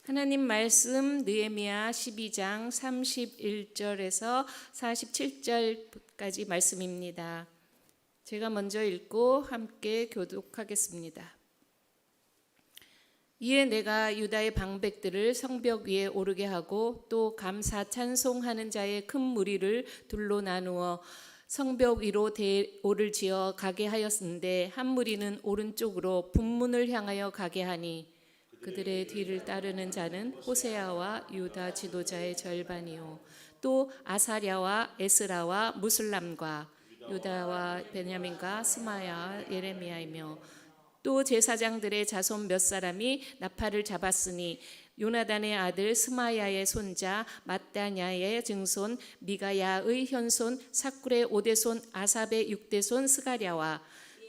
하나님 말씀 느헤미야 12장 31절에서 47절까지 말씀입니다. 제가 먼저 읽고 함께 교독하겠습니다. 이에 내가 유다의 방백들을 성벽 위에 오르게 하고 또 감사 찬송하는 자의 큰 무리를 둘로 나누어 성벽 위로 대오를 지어 가게 하였는데 한 무리는 오른쪽으로 분문을 향하여 가게 하니 그들의 뒤를 따르는 자는 호세아와 유다 지도자의 절반이요 또 아사랴와 에스라와 무슬람과 유다와 베냐민과 스마야 예레미야이며 또 제사장들의 자손 몇 사람이 나팔을 잡았으니 요나단의 아들 스마야의 손자 마따냐의 증손 미가야의 현손 사쿨의 오대손 아삽의 육대손 스가랴와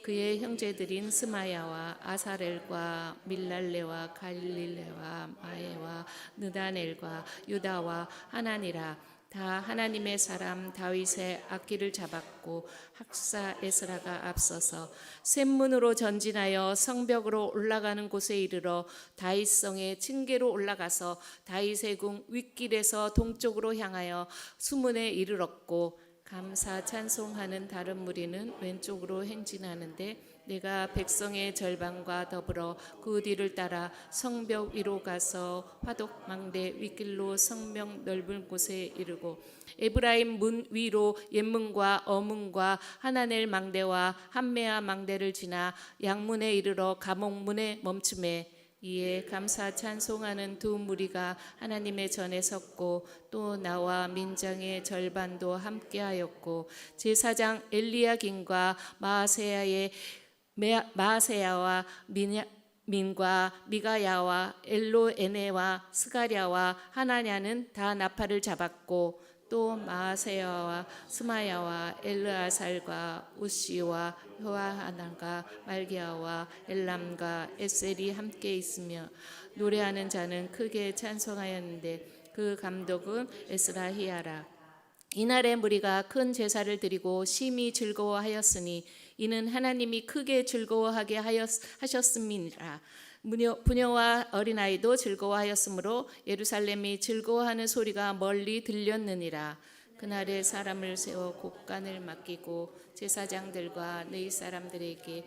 그의 형제들인 스마야와 아사렐과 밀랄레와 갈릴레와 마에와 느다넬과 유다와 하나니라 다 하나님의 사람 다윗의 악기를 잡았고 학사 에스라가 앞서서 샘문으로 전진하여 성벽으로 올라가는 곳에 이르러 다윗성의 층계로 올라가서 다윗의 궁 윗길에서 동쪽으로 향하여 수문에 이르렀고 감사 찬송하는 다른 무리는 왼쪽으로 행진하는데 내가 백성의 절반과 더불어 그 뒤를 따라 성벽 위로 가서 화독망대 윗길로 성벽 넓은 곳에 이르고 에브라임 문 위로 옛문과 어문과 하나넬 망대와 한메아 망대를 지나 양문에 이르러 감옥문에 멈춤에 이에 감사 찬송하는 두 무리가 하나님의 전에 섰고 또 나와 민장의 절반도 함께하였고 제사장 엘리야김과 마아세야와 민과 미가야와 엘로에네와 스가랴와 하나냐는 다 나팔을 잡았고 또 마아세야와 스마야와 엘르아살과 우시와 효아하나가 말기야와 엘람과 에셀이 함께 있으며 노래하는 자는 크게 찬송하였는데 그 감독은 에스라히야라. 이날의 무리가 큰 제사를 드리고 심히 즐거워하였으니 이는 하나님이 크게 즐거워하게 하셨음이니라. 부녀와 어린아이도 즐거워하였으므로 예루살렘이 즐거워하는 소리가 멀리 들렸느니라. 그날에 사람을 세워 곡간을 맡기고 제사장들과 너희 사람들에게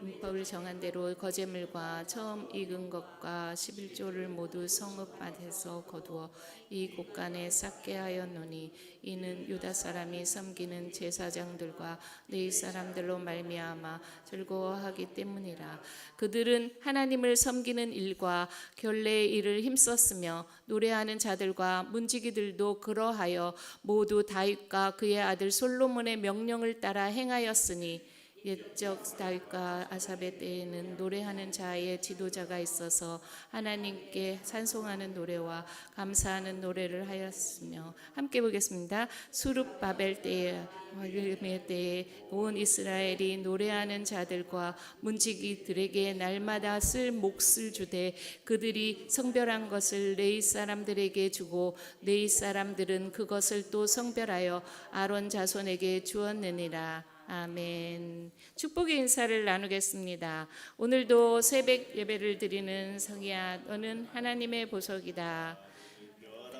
율법을 정한 대로 거제물과 처음 익은 것과 11조를 모두 성읍밭에서 거두어 이 곳간에 쌓게 하였노니 이는 유다 사람이 섬기는 제사장들과 너희 사람들로 말미암아 즐거워하기 때문이라. 그들은 하나님을 섬기는 일과 결례의 일을 힘썼으며 노래하는 자들과 문지기들도 그러하여 모두 다윗과 그의 아들 솔로몬의 명령을 따라 행하였으니 옛적 다윗과 아삽의 때에는 노래하는 자의 지도자가 있어서 하나님께 찬송하는 노래와 감사하는 노래를 하였으며 함께 보겠습니다. 수룹바벨 때에 화금의 때에 온 이스라엘이 노래하는 자들과 문지기들에게 날마다 쓸 몫을 주되 그들이 성별한 것을 레위 사람들에게 주고 레위 사람들은 그것을 또 성별하여 아론 자손에게 주었느니라. 아멘. 축복의 인사를 나누겠습니다. 오늘도 새벽 예배를 드리는 성희야, 너는 하나님의 보석이다.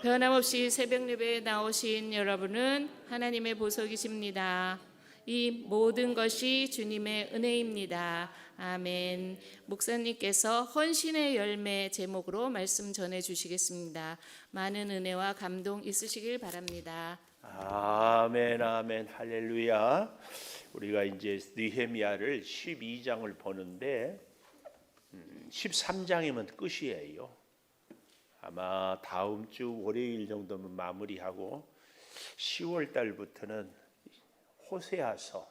변함없이 새벽 예배에 나오신 여러분은 하나님의 보석이십니다. 이 모든 것이 주님의 은혜입니다. 아멘. 목사님께서 헌신의 열매 제목으로 말씀 전해 주시겠습니다. 많은 은혜와 감동 있으시길 바랍니다. 아멘, 아멘, 할렐루야. 우리가 이제 느헤미야를 12장을 보는데 13장이면 끝이에요. 아마 다음 주 월요일 정도면 마무리하고 10월 달부터는 호세아서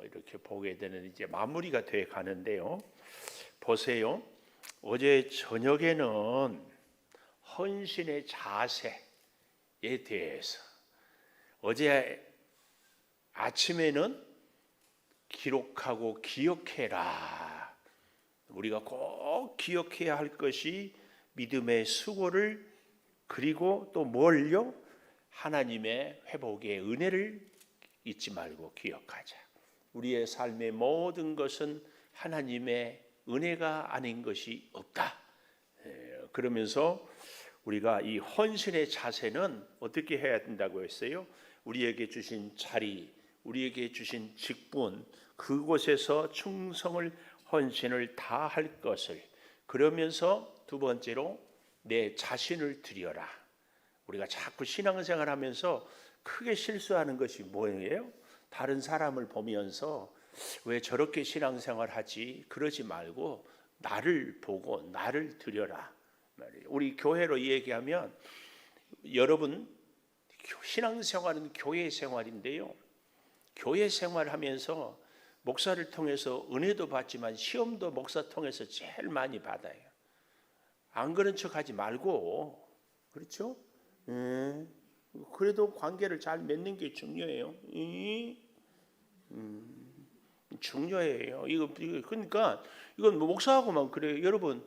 이렇게 보게 되는 이제 마무리가 돼 가는데요. 보세요. 어제 저녁에는 헌신의 자세에 대해서, 어제 아침에는 기록하고 기억해라. 우리가 꼭 기억해야 할 것이 믿음의 수고를, 그리고 또 뭘요? 하나님의 회복의 은혜를 잊지 말고 기억하자. 우리의 삶의 모든 것은 하나님의 은혜가 아닌 것이 없다. 그러면서 우리가 이 헌신의 자세는 어떻게 해야 된다고 했어요? 우리에게 주신 자리, 우리에게 주신 직분, 그곳에서 충성을 헌신을 다 할 것을. 그러면서 두 번째로 내 자신을 드려라. 우리가 자꾸 신앙생활 하면서 크게 실수하는 것이 뭐예요? 다른 사람을 보면서 왜 저렇게 신앙생활 하지? 그러지 말고 나를 보고 나를 드려라. 우리 교회로 얘기하면 여러분 신앙생활은 교회 생활인데요. 교회 생활하면서 목사를 통해서 은혜도 받지만 시험도 목사 통해서 제일 많이 받아요. 안 그런 척하지 말고, 그렇죠? 그래도 관계를 잘 맺는 게 중요해요. 중요해요. 이거 그러니까 이건 뭐 목사하고만 그래요. 여러분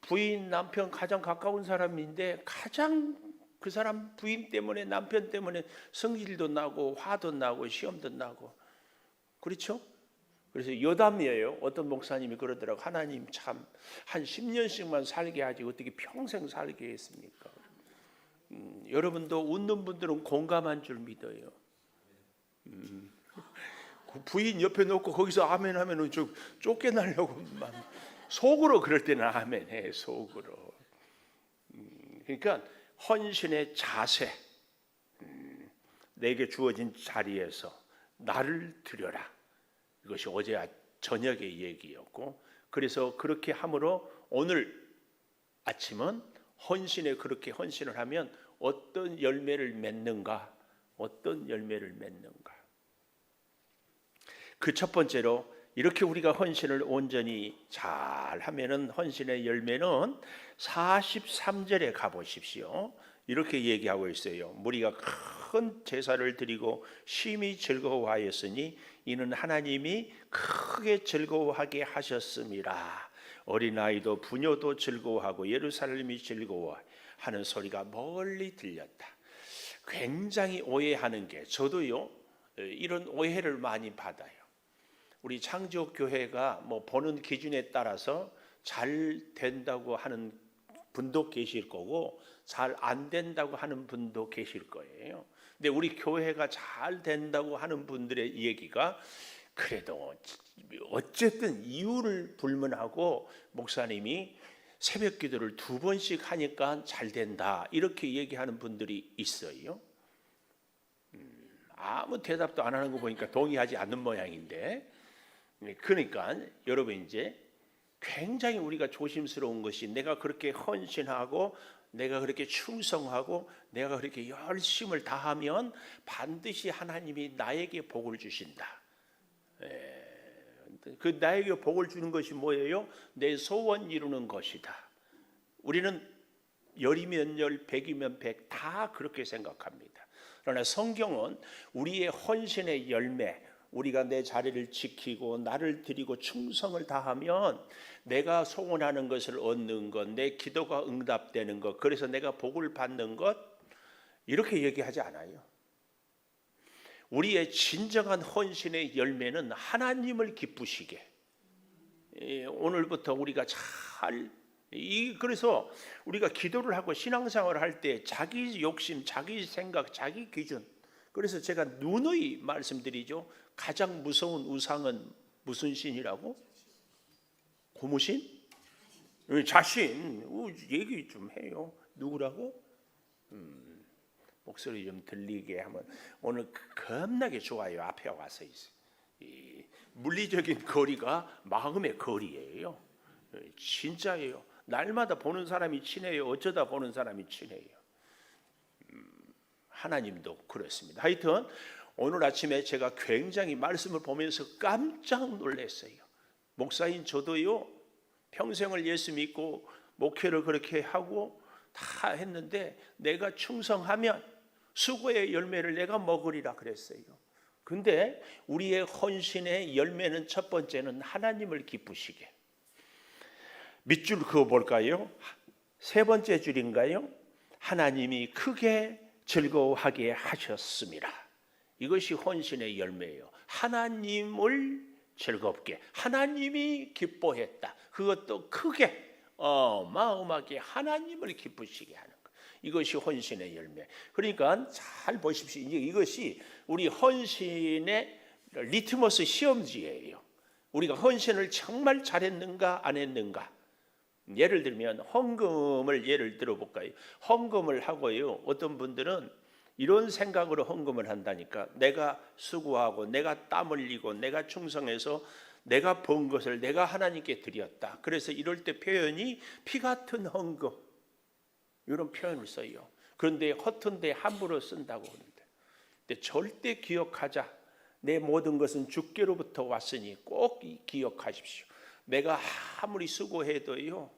부인 남편 가장 가까운 사람인데 가장 그 사람 부인 때문에 남편 때문에 성질도 나고 화도 나고 시험도 나고 그렇죠? 그래서 여담이에요. 어떤 목사님이 그러더라고. 하나님 참 한 10년씩만 살게 하지 어떻게 평생 살게 했습니까? 여러분도 웃는 분들은 공감한 줄 믿어요. 그 부인 옆에 놓고 거기서 아멘 하면은 쫓겨나려고 속으로 그럴 때는 아멘 해. 속으로. 그러니까 헌신의 자세, 내게 주어진 자리에서 나를 드려라. 이것이 어제 저녁의 얘기였고, 그래서 그렇게 함으로 오늘 아침은 헌신에 그렇게 헌신을 하면 어떤 열매를 맺는가? 어떤 열매를 맺는가? 그 첫 번째로 이렇게 우리가 헌신을 온전히 잘 하면은 헌신의 열매는 43절에 가보십시오. 이렇게 얘기하고 있어요. 무리가 큰 제사를 드리고 심히 즐거워하였으니 이는 하나님이 크게 즐거워하게 하셨음이라. 어린아이도 부녀도 즐거워하고 예루살렘이 즐거워하는 소리가 멀리 들렸다. 굉장히 오해하는 게, 저도요 이런 오해를 많이 받아요. 우리 창조교회가 뭐 보는 기준에 따라서 잘 된다고 하는 분도 계실 거고 잘 안 된다고 하는 분도 계실 거예요. 근데 우리 교회가 잘 된다고 하는 분들의 얘기가 그래도 어쨌든 이유를 불문하고 목사님이 새벽 기도를 2번씩 하니까 잘 된다 이렇게 얘기하는 분들이 있어요. 아무 대답도 안 하는 거 보니까 동의하지 않는 모양인데, 그러니까 여러분 이제 굉장히 우리가 조심스러운 것이 내가 그렇게 헌신하고 내가 그렇게 충성하고 내가 그렇게 열심을 다하면 반드시 하나님이 나에게 복을 주신다. 그 나에게 복을 주는 것이 뭐예요? 내 소원 이루는 것이다. 우리는 열이면 열, 백이면 백 다 그렇게 생각합니다. 그러나 성경은 우리의 헌신의 열매, 우리가 내 자리를 지키고 나를 드리고 충성을 다하면 내가 소원하는 것을 얻는 것, 내 기도가 응답되는 것, 그래서 내가 복을 받는 것, 이렇게 얘기하지 않아요. 우리의 진정한 헌신의 열매는 하나님을 기쁘시게, 오늘부터 우리가 그래서 우리가 기도를 하고 신앙생활을 할 때 자기 욕심, 자기 생각, 자기 기준, 그래서 제가 누누이 말씀드리죠. 가장 무서운 우상은 무슨 신이라고? 고무신? 자신. 얘기 좀 해요. 누구라고? 목소리 좀 들리게 하면 오늘 겁나게 좋아요. 앞에 와서 있어요. 이 물리적인 거리가 마음의 거리예요. 진짜예요. 날마다 보는 사람이 친해요. 어쩌다 보는 사람이 친해요. 하나님도 그렇습니다. 하여튼 오늘 아침에 제가 굉장히 말씀을 보면서 깜짝 놀랐어요. 목사인 저도요 평생을 예수 믿고 목회를 그렇게 하고 다 했는데 내가 충성하면 수고의 열매를 내가 먹으리라 그랬어요. 근데 우리의 헌신의 열매는 첫 번째는 하나님을 기쁘시게. 밑줄 그어 볼까요? 세 번째 줄인가요? 하나님이 크게 즐거워하게 하셨습니다. 이것이 헌신의 열매예요. 하나님을 즐겁게, 하나님이 기뻐했다. 그것도 크게, 어마어마하게 하나님을 기쁘시게 하는 것. 이것이 헌신의 열매. 그러니까 잘 보십시오. 이것이 우리 헌신의 리트머스 시험지예요. 우리가 헌신을 정말 잘했는가 안 했는가. 예를 들면 헌금을 예를 들어볼까요? 헌금을 하고요. 어떤 분들은 이런 생각으로 헌금을 한다니까. 내가 수고하고 내가 땀 흘리고 내가 충성해서 내가 번 것을 내가 하나님께 드렸다. 그래서 이럴 때 표현이 피 같은 헌금 이런 표현을 써요. 그런데 허튼데 함부로 쓴다고 하는데, 근데 절대 기억하자. 내 모든 것은 주께로부터 왔으니 꼭 기억하십시오. 내가 아무리 수고해도요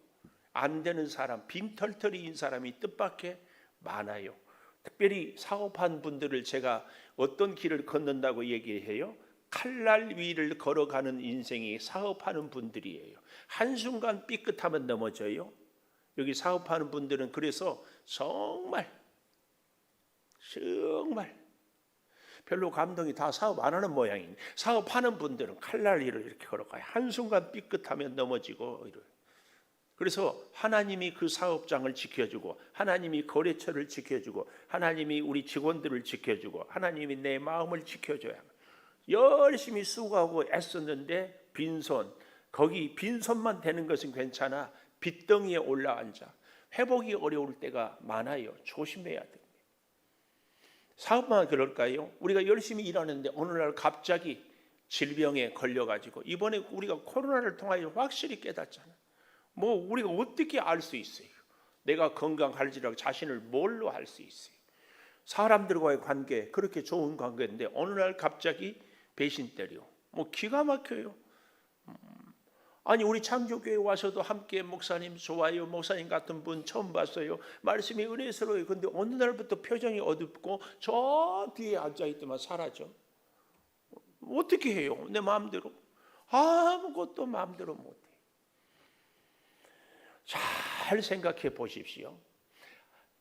안 되는 사람, 빈털터리인 사람이 뜻밖의 많아요. 특별히 사업한 분들을 제가 어떤 길을 걷는다고 얘기해요? 칼날 위를 걸어가는 인생이 사업하는 분들이에요. 한순간 삐끗하면 넘어져요. 여기 사업하는 분들은 그래서 정말 별로 감동이 다 사업 안 하는 모양이에요. 사업하는 분들은 칼날 위를 이렇게 걸어가요. 한순간 삐끗하면 넘어지고 이래요. 그래서 하나님이 그 사업장을 지켜주고 하나님이 거래처를 지켜주고 하나님이 우리 직원들을 지켜주고 하나님이 내 마음을 지켜줘야 합니다. 열심히 수고하고 애썼는데 빈손, 거기 빈손만 되는 것은 괜찮아 빚덩이에 올라앉아 회복이 어려울 때가 많아요. 조심해야 됩니다. 사업만 그럴까요? 우리가 열심히 일하는데 어느 날 갑자기 질병에 걸려가지고 이번에 우리가 코로나를 통하여 확실히 깨닫잖아요. 우리가 어떻게 알 수 있어요? 내가 건강할지라도 자신을 뭘로 할 수 있어요? 사람들과의 관계 그렇게 좋은 관계인데 어느 날 갑자기 배신 때려. 기가 막혀요. 아니 우리 창조교회 와서도 함께 목사님 좋아요. 목사님 같은 분 처음 봤어요. 말씀이 은혜스러워요. 근데 어느 날부터 표정이 어둡고 저 뒤에 앉아있더만 사라져. 어떻게 해요? 내 마음대로. 아무것도 마음대로 못해. 잘 생각해 보십시오.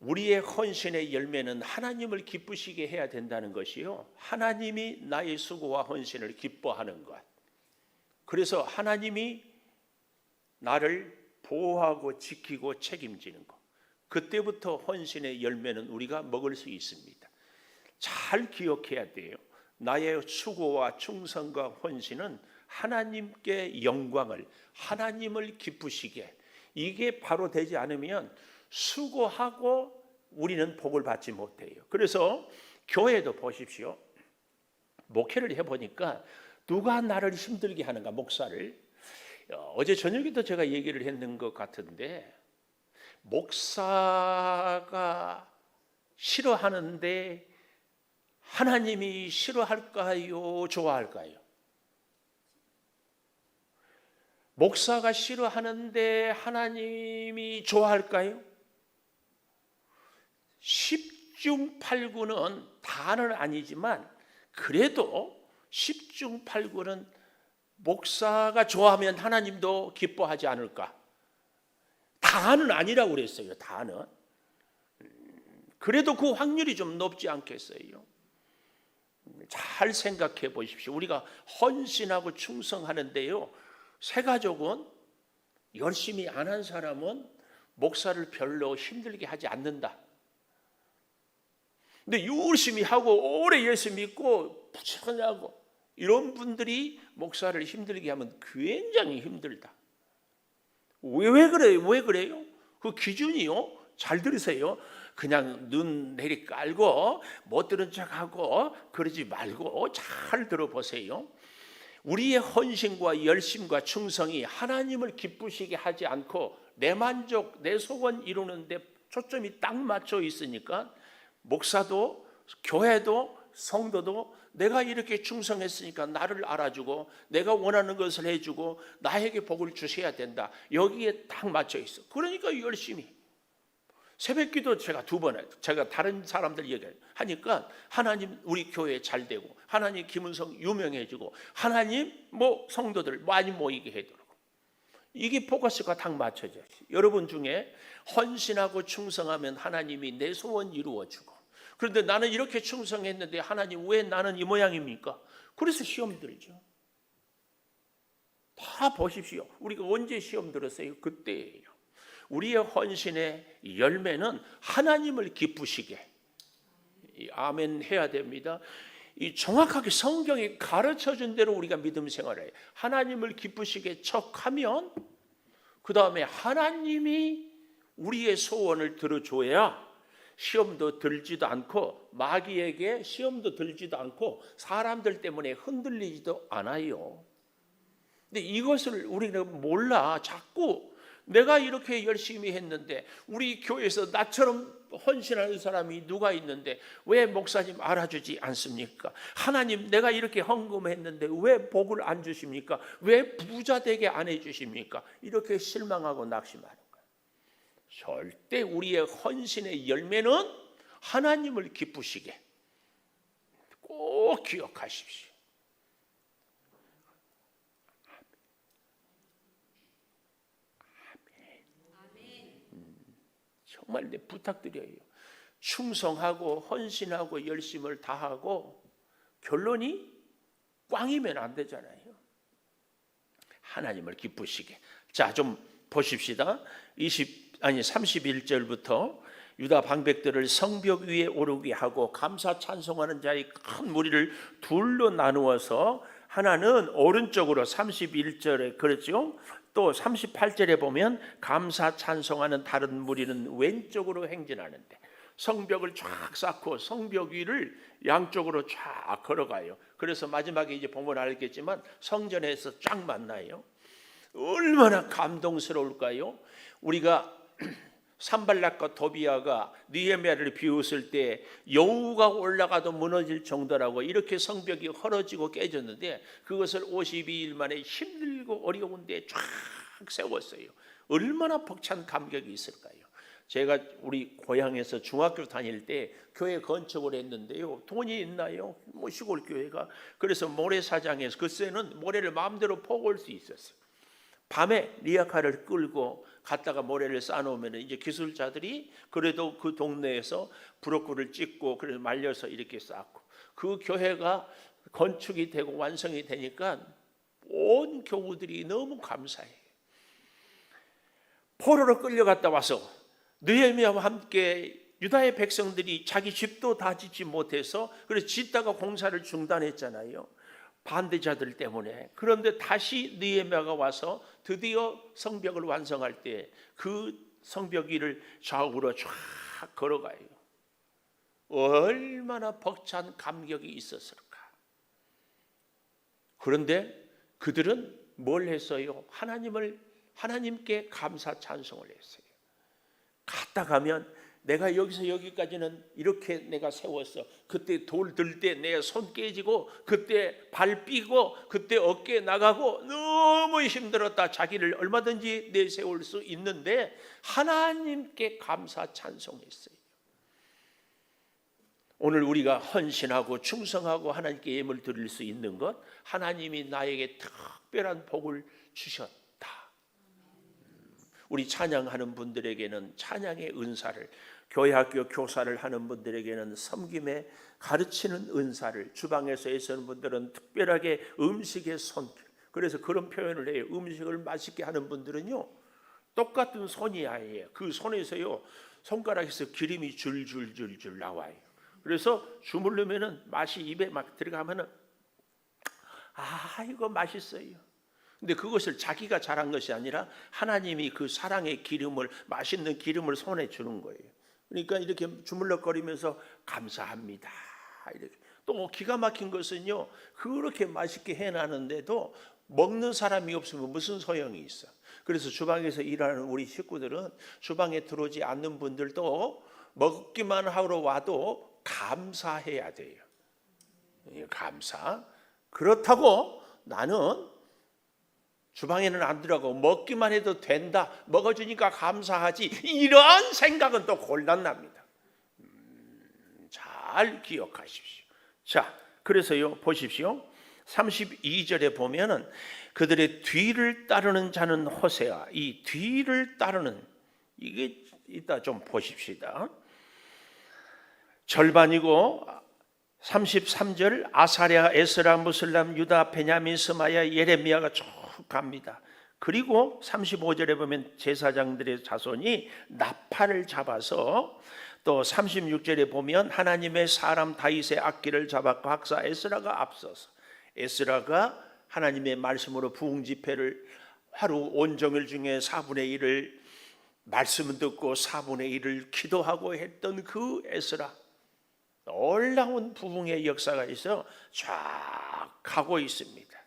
우리의 헌신의 열매는 하나님을 기쁘시게 해야 된다는 것이요. 하나님이 나의 수고와 헌신을 기뻐하는 것. 그래서 하나님이 나를 보호하고 지키고 책임지는 것. 그때부터 헌신의 열매는 우리가 먹을 수 있습니다. 잘 기억해야 돼요. 나의 수고와 충성과 헌신은 하나님께 영광을, 하나님을 기쁘시게, 이게 바로 되지 않으면 수고하고 우리는 복을 받지 못해요. 그래서 교회도 보십시오. 목회를 해보니까 누가 나를 힘들게 하는가, 목사를. 어제 저녁에도 제가 얘기를 했는 것 같은데, 목사가 싫어하는데 하나님이 싫어할까요? 좋아할까요? 목사가 싫어하는데 하나님이 좋아할까요? 10중 8구는 다는 아니지만 그래도 10중 8구는 목사가 좋아하면 하나님도 기뻐하지 않을까? 다는 아니라고 그랬어요. 다는. 그래도 그 확률이 좀 높지 않겠어요? 잘 생각해 보십시오. 우리가 헌신하고 충성하는데요, 새가족은 열심히 안 한 사람은 목사를 별로 힘들게 하지 않는다. 근데 열심히 하고 오래 예수 믿고 부지런하고 이런 분들이 목사를 힘들게 하면 굉장히 힘들다. 왜 그래요? 왜 그래요? 그 기준이요, 잘 들으세요. 그냥 눈 내리 깔고 못 들은 척하고 그러지 말고 잘 들어보세요. 우리의 헌신과 열심과 충성이 하나님을 기쁘시게 하지 않고 내 만족, 내 소원 이루는 데 초점이 딱 맞춰 있으니까 목사도 교회도 성도도 내가 이렇게 충성했으니까 나를 알아주고 내가 원하는 것을 해주고 나에게 복을 주셔야 된다. 여기에 딱 맞춰 있어. 그러니까 열심히. 새벽기도 제가 2번 해요. 제가 다른 사람들 얘기하니까 하나님 우리 교회 잘 되고 하나님 김은성 유명해지고 하나님 성도들 많이 모이게 해도록, 이게 포커스가 딱 맞춰져. 여러분 중에 헌신하고 충성하면 하나님이 내 소원 이루어주고, 그런데 나는 이렇게 충성했는데 하나님 왜 나는 이 모양입니까? 그래서 시험 들죠. 다 보십시오. 우리가 언제 시험 들었어요? 그때예요. 우리의 헌신의 열매는 하나님을 기쁘시게, 아멘 해야 됩니다. 이 정확하게 성경이 가르쳐준 대로 우리가 믿음 생활을 해요. 하나님을 기쁘시게 척하면 그 다음에 하나님이 우리의 소원을 들어줘야 시험도 들지도 않고, 마귀에게 시험도 들지도 않고, 사람들 때문에 흔들리지도 않아요. 근데 이것을 우리는 몰라. 자꾸 내가 이렇게 열심히 했는데, 우리 교회에서 나처럼 헌신하는 사람이 누가 있는데 왜 목사님 알아주지 않습니까? 하나님, 내가 이렇게 헌금했는데 왜 복을 안 주십니까? 왜 부자 되게 안 해주십니까? 이렇게 실망하고 낙심하는 거예요. 절대 우리의 헌신의 열매는 하나님을 기쁘시게 꼭 기억하십시오. 정말 내 부탁드려요. 충성하고 헌신하고 열심을 다하고 결론이 꽝이면 안 되잖아요. 하나님을 기쁘시게. 자, 좀 보십시다. 31절부터 유다 방백들을 성벽 위에 오르게 하고 감사 찬송하는 자의 큰 무리를 둘로 나누어서, 하나는 오른쪽으로 31절에 그렇죠. 또 38절에 보면 감사 찬송하는 다른 무리는 왼쪽으로 행진하는데, 성벽을 쫙 쌓고 성벽 위를 양쪽으로 쫙 걸어가요. 그래서 마지막에 이제 보면 알겠지만 성전에서 쫙 만나요. 얼마나 감동스러울까요? 우리가 산발락과 도비아가 느헤미야를 비웃을 때 여우가 올라가도 무너질 정도라고 이렇게 성벽이 헐어지고 깨졌는데, 그것을 52일 만에 힘들고 어려운데 쫙 세웠어요. 얼마나 벅찬 감격이 있을까요? 제가 우리 고향에서 중학교 다닐 때 교회 건축을 했는데요, 돈이 있나요? 뭐 시골 교회가. 그래서 모래사장에서, 그때는 모래를 마음대로 퍼올 수 있었어요. 밤에 리아카를 끌고 갔다가 모래를 쌓아놓으면 이제 기술자들이 그래도 그 동네에서 브로커를 찍고 그래서 말려서 이렇게 쌓고, 그 교회가 건축이 되고 완성이 되니까 온 교우들이 너무 감사해요. 포로로 끌려갔다 와서 느헤미야와 함께 유다의 백성들이 자기 집도 다 짓지 못해서, 그래서 짓다가 공사를 중단했잖아요. 반대자들 때문에. 그런데 다시 느헤미야가 와서 드디어 성벽을 완성할 때 그 성벽 위를 좌우로 쫙 걸어가요. 얼마나 벅찬 감격이 있었을까. 그런데 그들은 뭘 했어요? 하나님께 감사 찬송을 했어요. 갔다 가면 내가 여기서 여기까지는 이렇게 내가 세웠어. 그때 돌 들 때 내 손 깨지고, 그때 발 삐고, 그때 어깨 나가고 너무 힘들었다. 자기를 얼마든지 내세울 수 있는데 하나님께 감사 찬송했어요. 오늘 우리가 헌신하고 충성하고 하나님께 예물 드릴 수 있는 것, 하나님이 나에게 특별한 복을 주셨다. 우리 찬양하는 분들에게는 찬양의 은사를, 교회학교 교사를 하는 분들에게는 섬김에 가르치는 은사를, 주방에서 애쓰는 분들은 특별하게 음식의 손길, 그래서 그런 표현을 해요. 음식을 맛있게 하는 분들은요, 똑같은 손이 아니에요. 그 손에서요, 손가락에서 기름이 줄줄줄줄 나와요. 그래서 주물르면은 맛이 입에 막 들어가면은 이거 맛있어요. 근데 그것을 자기가 잘한 것이 아니라 하나님이 그 사랑의 기름을, 맛있는 기름을 손에 주는 거예요. 그러니까 이렇게 주물럭거리면서 감사합니다. 이렇게. 또 기가 막힌 것은요, 그렇게 맛있게 해놨는데도 먹는 사람이 없으면 무슨 소용이 있어. 그래서 주방에서 일하는 우리 식구들은, 주방에 들어오지 않는 분들도 먹기만 하러 와도 감사해야 돼요. 감사. 그렇다고 나는 주방에는 안 들어가고 먹기만 해도 된다, 먹어주니까 감사하지, 이런 생각은 또 곤란합니다. 잘 기억하십시오. 자, 그래서요, 보십시오. 32절에 보면은 그들의 뒤를 따르는 자는 호세아, 이 뒤를 따르는, 이게 이따 좀 보십시다. 절반이고 33절 아사랴, 에스라, 무슬람, 유다, 베냐민, 스마야, 예레미야가 쭉 갑니다. 그리고 35절에 보면 제사장들의 자손이 나팔을 잡아서, 또 36절에 보면 하나님의 사람 다윗의 악기를 잡았고 학사 에스라가 앞서서, 에스라가 하나님의 말씀으로 부흥 집회를 하루 온종일 중에 4분의 1을 말씀을 듣고 4분의 1을 기도하고 했던 그 에스라, 놀라운 부흥의 역사가 있어 쫙 가고 있습니다.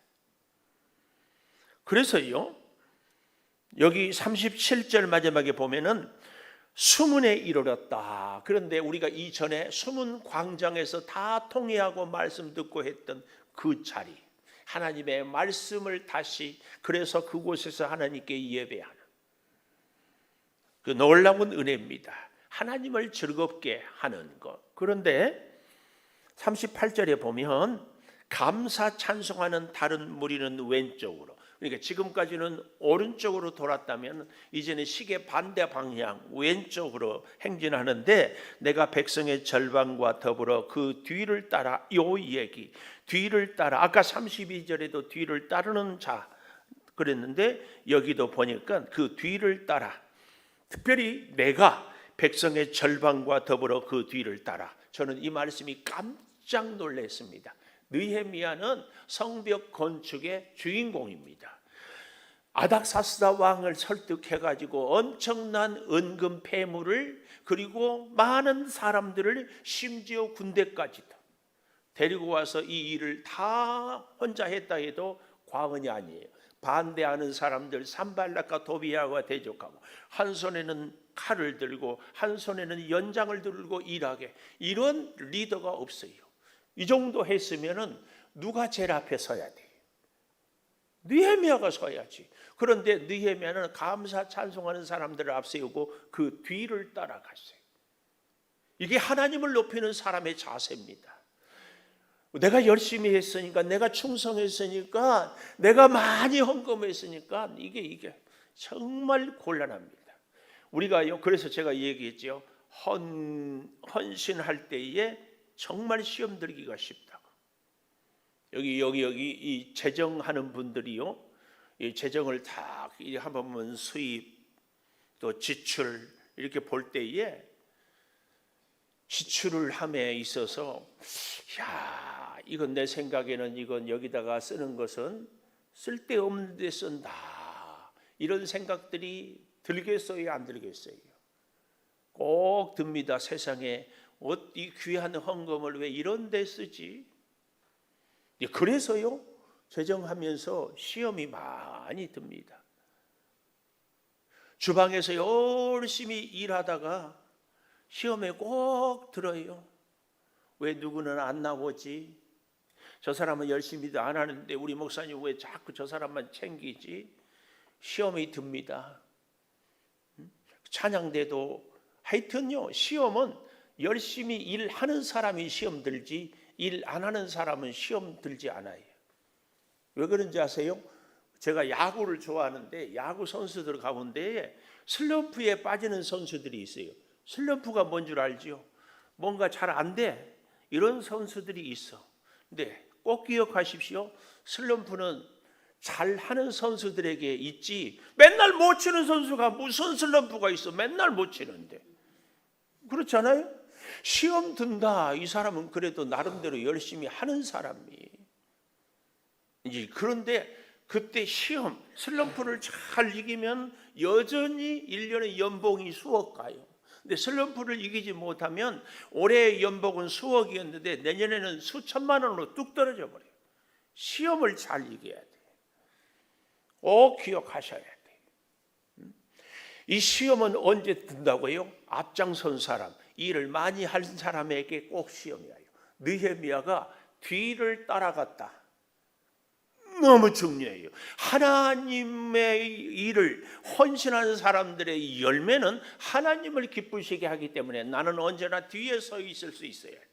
그래서요, 여기 37절 마지막에 보면은 수문에 이르렀다. 그런데 우리가 이전에 수문 광장에서 다 통회하고 말씀 듣고 했던 그 자리, 하나님의 말씀을 다시, 그래서 그곳에서 하나님께 예배하는 그 놀라운 은혜입니다. 하나님을 즐겁게 하는 것. 그런데 38절에 보면 감사 찬송하는 다른 무리는 왼쪽으로, 그러니까 지금까지는 오른쪽으로 돌았다면 이제는 시계 반대 방향 왼쪽으로 행진하는데, 내가 백성의 절반과 더불어 그 뒤를 따라, 요 얘기, 뒤를 따라, 아까 32절에도 뒤를 따르는 자 그랬는데 여기도 보니까 그 뒤를 따라, 특별히 내가 백성의 절반과 더불어 그 뒤를 따라. 저는 이 말씀이 깜짝 놀랐습니다. 느헤미야는 성벽 건축의 주인공입니다. 아닥사스다 왕을 설득해가지고 엄청난 은금 폐물을, 그리고 많은 사람들을, 심지어 군대까지도 데리고 와서 이 일을 다 혼자 했다 해도 과언이 아니에요. 반대하는 사람들 산발락과 도비야와 대적하고, 한 손에는 칼을 들고 한 손에는 연장을 들고 일하게, 이런 리더가 없어요. 이 정도 했으면은 누가 제일 앞에 서야 돼? 느헤미야가 서야지. 그런데 느헤미야는 감사 찬송하는 사람들을 앞세우고 그 뒤를 따라갔어요. 이게 하나님을 높이는 사람의 자세입니다. 내가 열심히 했으니까, 내가 충성했으니까, 내가 많이 헌금했으니까, 이게 정말 곤란합니다. 우리가요, 그래서 제가 얘기했죠. 헌신할 때에 정말 시험 들기가 쉽다고. 여기 이 재정하는 분들이요, 이 재정을 다 한번 보면 수입 또 지출 이렇게 볼 때에, 지출을 함에 있어서 이건 내 생각에는 이건 여기다가 쓰는 것은 쓸데없는 데 쓴다, 이런 생각들이 들겠어요, 안 들겠어요? 꼭 듭니다. 세상에 이 귀한 헌금을 왜 이런 데 쓰지? 그래서요, 재정하면서 시험이 많이 듭니다. 주방에서 열심히 일하다가 시험에 꼭 들어요. 왜 누구는 안 나오지? 저 사람은 열심히도 안 하는데 우리 목사님 왜 자꾸 저 사람만 챙기지? 시험이 듭니다. 찬양대도 하여튼요, 시험은 열심히 일하는 사람이 시험 들지, 일 안 하는 사람은 시험 들지 않아요. 왜 그런지 아세요? 제가 야구를 좋아하는데 야구 선수들 가운데 슬럼프에 빠지는 선수들이 있어요. 슬럼프가 뭔 줄 알죠? 뭔가 잘 안 돼, 이런 선수들이 있어. 근데 꼭 기억하십시오. 슬럼프는 잘하는 선수들에게 있지, 맨날 못 치는 선수가 무슨 슬럼프가 있어? 맨날 못 치는데. 그렇잖아요? 시험 든다, 이 사람은 그래도 나름대로 열심히 하는 사람이. 그런데 그때 시험, 슬럼프를 잘 이기면 여전히 1년의 연봉이 수억 가요. 근데 슬럼프를 이기지 못하면 올해의 연봉은 수억이었는데 내년에는 수천만 원으로 뚝 떨어져 버려요. 시험을 잘 이겨야 돼요. 꼭 기억하셔야 돼요. 이 시험은 언제 든다고요? 앞장선 사람, 일을 많이 한 사람에게 꼭 시험이 와요. 느헤미야가 뒤를 따라갔다. 너무 중요해요. 하나님의 일을 헌신하는 사람들의 열매는 하나님을 기쁘시게 하기 때문에 나는 언제나 뒤에 서 있을 수 있어야 돼.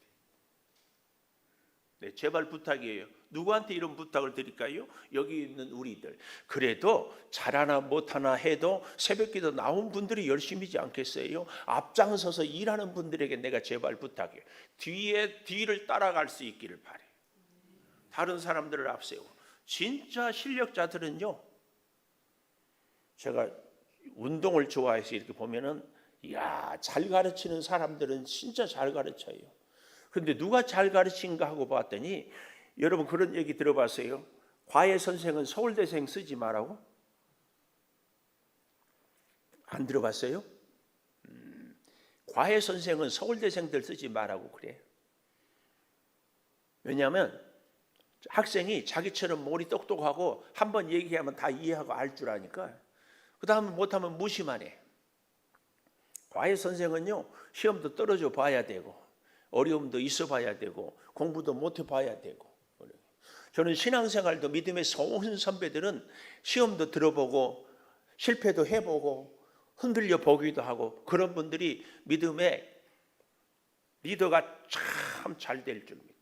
네, 제발 부탁이에요. 누구한테 이런 부탁을 드릴까요? 여기 있는 우리들. 그래도 잘하나 못하나 해도 새벽기도 나온 분들이 열심히지 않겠어요? 앞장서서 일하는 분들에게 내가 제발 부탁해요. 뒤를 따라갈 수 있기를 바래요. 다른 사람들을 앞세우고. 진짜 실력자들은요, 제가 운동을 좋아해서 이렇게 보면은 이야, 잘 가르치는 사람들은 진짜 잘 가르쳐요. 근데 누가 잘 가르친가 하고 봤더니 여러분 그런 얘기 들어봤어요? 과외 선생은 서울대생 쓰지 말라고? 안 들어봤어요? 과외 선생은 서울대생들 쓰지 말라고 그래. 왜냐하면 학생이 자기처럼 머리 똑똑하고 한번 얘기하면 다 이해하고 알 줄 아니까 그 다음에 못하면 무시만 해. 과외 선생은요, 시험도 떨어져 봐야 되고 어려움도 있어 봐야 되고 공부도 못해 봐야 되고. 저는 신앙생활도 믿음의 성원 선배들은 시험도 들어보고 실패도 해보고 흔들려 보기도 하고 그런 분들이 믿음의 리더가 참 잘 될 줄 믿어요.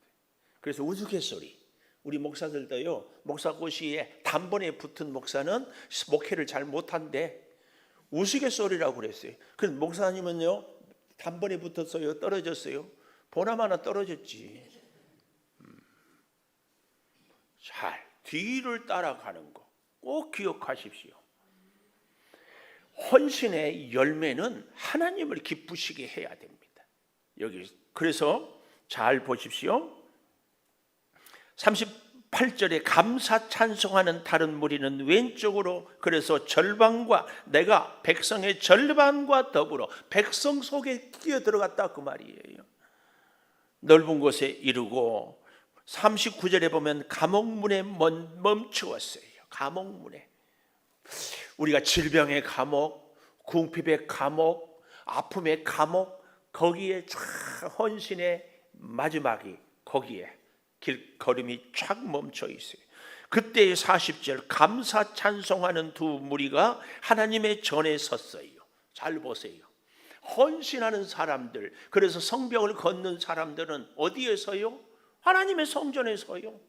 그래서 우스갯소리, 우리 목사들도요, 목사고시에 단번에 붙은 목사는 목회를 잘 못한대. 우스갯소리라고 그랬어요. 그래서 목사님은요, 단번에 붙었어요, 떨어졌어요? 보나마나 떨어졌지. 잘 뒤를 따라가는 거 꼭 기억하십시오. 헌신의 열매는 하나님을 기쁘시게 해야 됩니다. 여기 그래서 잘 보십시오. 38절에 감사 찬송하는 다른 무리는 왼쪽으로, 그래서 절반과 내가 백성의 절반과 더불어 백성 속에 끼어 들어갔다 그 말이에요. 넓은 곳에 이르고 39절에 보면 감옥문에 멈추었어요. 감옥문에. 우리가 질병의 감옥, 궁핍의 감옥, 아픔의 감옥, 거기에 쫙 헌신의 마지막이 거기에 길걸음이 쫙 멈춰 있어요. 그때의 40절 감사 찬송하는 두 무리가 하나님의 전에 섰어요. 잘 보세요. 헌신하는 사람들, 그래서 성벽을 걷는 사람들은 어디에 서요? 하나님의 성전에 서요.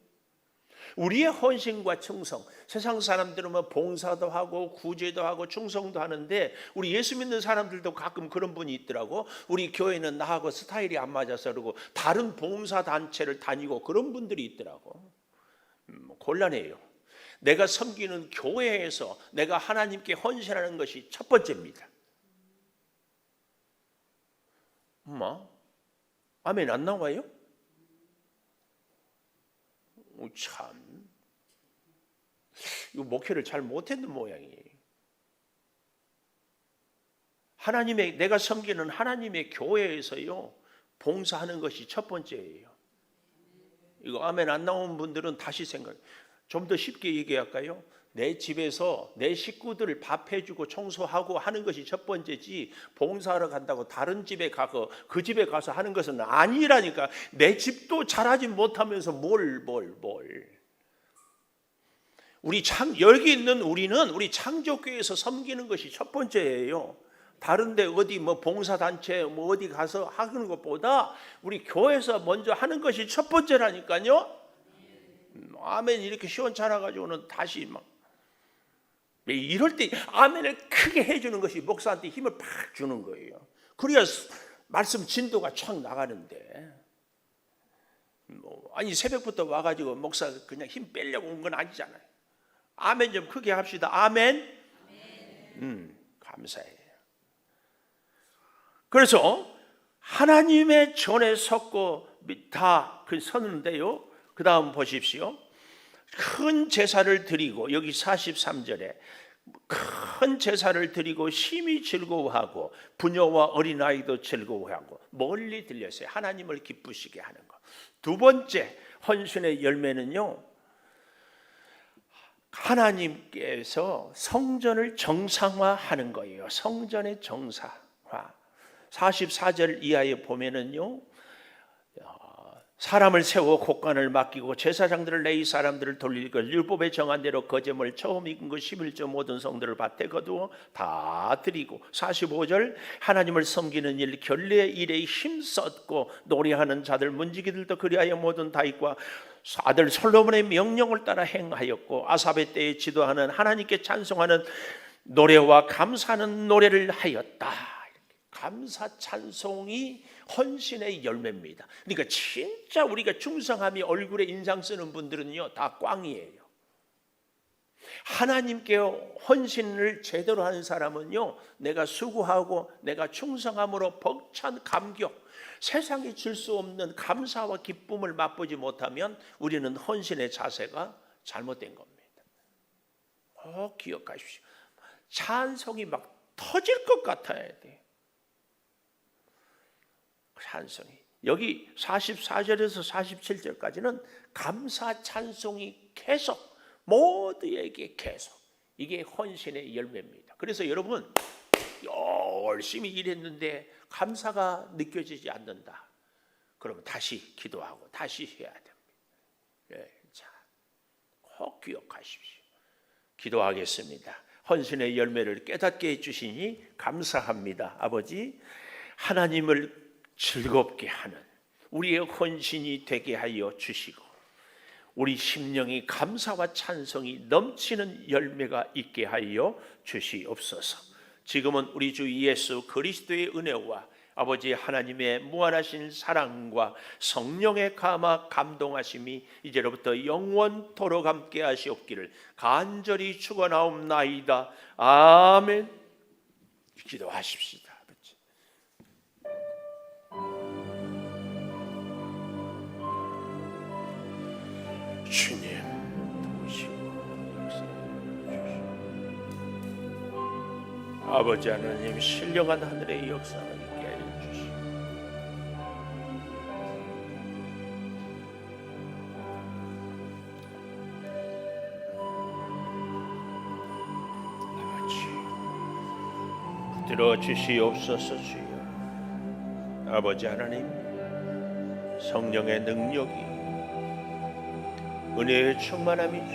우리의 헌신과 충성, 세상 사람들은 뭐 봉사도 하고 구제도 하고 충성도 하는데 우리 예수 믿는 사람들도 가끔 그런 분이 있더라고. 우리 교회는 나하고 스타일이 안 맞아서 그러고 다른 봉사단체를 다니고 그런 분들이 있더라고. 곤란해요. 내가 섬기는 교회에서 내가 하나님께 헌신하는 것이 첫 번째입니다. 엄마, 아멘 안 나와요? 참, 이 목회를 잘 못했는 모양이에요. 하나님의, 내가 섬기는 하나님의 교회에서요 봉사하는 것이 첫 번째예요. 이거 아멘 안 나온 분들은 다시 생각. 좀 더 쉽게 얘기할까요? 내 집에서 내 식구들 밥 해주고 청소하고 하는 것이 첫 번째지, 봉사하러 간다고 다른 집에 가서 그 집에 가서 하는 것은 아니라니까. 내 집도 잘하지 못하면서 뭘. 우리 여기 있는 우리는 우리 창조교회에서 섬기는 것이 첫 번째예요. 다른데 어디 뭐 봉사단체 뭐 어디 가서 하는 것보다 우리 교회에서 먼저 하는 것이 첫 번째라니까요. 아멘 이렇게 시원찮아가지고는 다시 막 이럴 때 아멘을 크게 해주는 것이 목사한테 힘을 팍 주는 거예요. 그래야 말씀 진도가 촥 나가는데, 아니 새벽부터 와가지고 목사 그냥 힘 빼려고 온 건 아니잖아요. 아멘 좀 크게 합시다. 아멘. 감사해요. 그래서 하나님의 전에 섰고 다 그 섰는데요. 그 다음 보십시오. 큰 제사를 드리고, 여기 43절에 큰 제사를 드리고 심히 즐거워하고 부녀와 어린아이도 즐거워하고 멀리 들렸어요. 하나님을 기쁘시게 하는 것. 두 번째 헌신의 열매는요, 하나님께서 성전을 정상화하는 거예요. 성전의 정상화. 44절 이하에 보면은요, 사람을 세워 곡간을 맡기고 제사장들을 내이 사람들을 돌리고 율법에 정한 대로 거제물 처음 익은 것 11조 모든 성들을 밭에 거두어 다 드리고. 45절 하나님을 섬기는 일 결례의 일에 힘썼고 노래하는 자들 문지기들도 그리하여 모든 다윗과 아들 솔로몬의 명령을 따라 행하였고 아삽의 때에 지도하는 하나님께 찬송하는 노래와 감사하는 노래를 하였다. 감사 찬송이 헌신의 열매입니다. 그러니까 진짜 우리가 충성함이 얼굴에 인상 쓰는 분들은요 다 꽝이에요. 하나님께 헌신을 제대로 하는 사람은요, 내가 수고하고 내가 충성함으로 벅찬 감격, 세상이 줄 수 없는 감사와 기쁨을 맛보지 못하면 우리는 헌신의 자세가 잘못된 겁니다. 꼭 기억하십시오. 찬송이 막 터질 것 같아야 돼. 찬송이. 여기 44절에서 47절까지는 감사 찬송이 계속, 모두에게 계속. 이게 헌신의 열매입니다. 그래서 여러분, 열심히 일했는데 감사가 느껴지지 않는다. 그러면 다시 기도하고 다시 해야 됩니다. 예, 자, 꼭 기억하십시오. 기도하겠습니다. 헌신의 열매를 깨닫게 해주시니 감사합니다. 아버지, 하나님을 즐겁게 하는 우리의 헌신이 되게 하여 주시고 우리 심령이 감사와 찬송이 넘치는 열매가 있게 하여 주시옵소서. 지금은 우리 주 예수 그리스도의 은혜와 아버지 하나님의 무한하신 사랑과 성령의 감화 감동하심이 이제로부터 영원토록 함께 하시옵기를 간절히 축원하옵나이다. 아멘. 기도하십시다. 아버지. 주님, 아버지 하나님, 신령한 하늘의 역사가 있게 하여 주시고 아버지 들어주시옵소서. 주여, 아버지 하나님, 성령의 능력이, 은혜의 충만함이